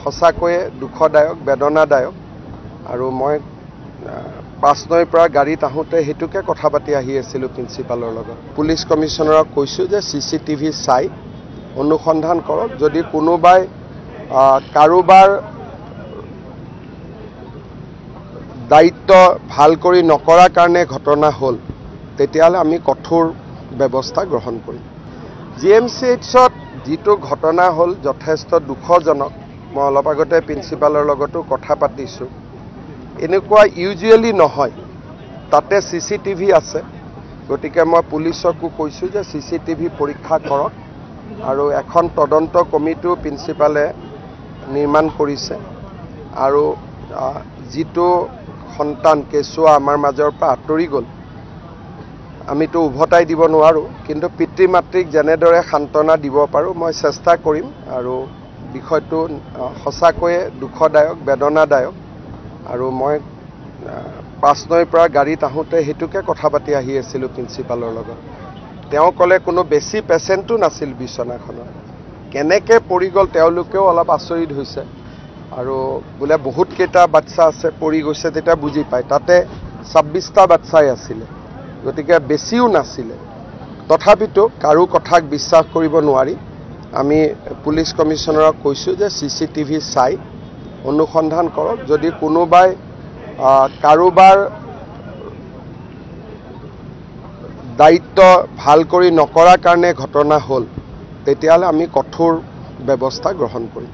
সঁচাকৈয়ে দুখদায়ক বেদনাদায়ক আৰু মই 5 নৈৰ পৰা গাড়ীত আহোঁতে হেতুকে কথা পাতি আহি আছিলোঁ প্ৰিন্সিপালৰ লগত। পুলিচ কমিশনাৰক কৈছোঁ যে CCTV চাই অনুসন্ধান কৰক, যদি কোনোবাই কাৰোবাৰ দায়িত্ব ভাল কৰি নকৰাৰ কাৰণে ঘটনা হ'ল তেতিয়াহ'লে আমি কঠোৰ ব্যৱস্থা গ্ৰহণ কৰিম। GMCHত যিটো ঘটনা হ'ল যথেষ্ট দুখজনক। মই অলপ আগতে প্ৰিন্সিপালৰ লগতো কথা পাতিছোঁ। এনেকুৱা ইউজুৱেলি নহয়, তাতে CCTV আছে, গতিকে মই পুলিচকো কৈছোঁ যে CCTV পৰীক্ষা কৰক আৰু এখন তদন্ত কমিটিও প্ৰিন্সিপালে নিৰ্মাণ কৰিছে আৰু যিটো সন্তান কেঁচুৱা আমাৰ মাজৰ পৰা আঁতৰি গ'ল আমিতো উভতাই দিব নোৱাৰোঁ, কিন্তু পিতৃ মাতৃক যেনেদৰে সান্তনা দিব পাৰোঁ মই চেষ্টা কৰিম আৰু বিষয়টো সঁচাকৈয়ে দুখদায়ক বেদনাদায়ক আৰু মই 5 নৈৰ পৰা গাড়ীত আহোঁতে হেতুকে কথা পাতি আহি আছিলোঁ প্ৰিন্সিপালৰ লগত। তেওঁ ক'লে কোনো বেছি পেচেণ্টো নাছিল বিচনাখনত, কেনেকৈ পৰি গ'ল তেওঁলোকেও অলপ আচৰিত হৈছে আৰু বোলে বহুতকেইটা বাচ্চা আছে পৰি গৈছে তেতিয়া বুজি পায়, তাতে 26টা বাচ্চাই আছিলে, গতিকে বেছিও নাছিলে। তথাপিতো কাৰো কথাক বিশ্বাস কৰিব নোৱাৰি আমি পুলিচ কমিশনাৰক কৈছোঁ যে CCTV চাই অনুসন্ধান কৰক, যদি কোনোবাই কাৰোবাৰ দায়িত্ব ভাল কৰি নকৰাৰ কাৰণে ঘটনা হ'ল তেতিয়াহ'লে আমি কঠোৰ ব্যৱস্থা গ্ৰহণ কৰিম।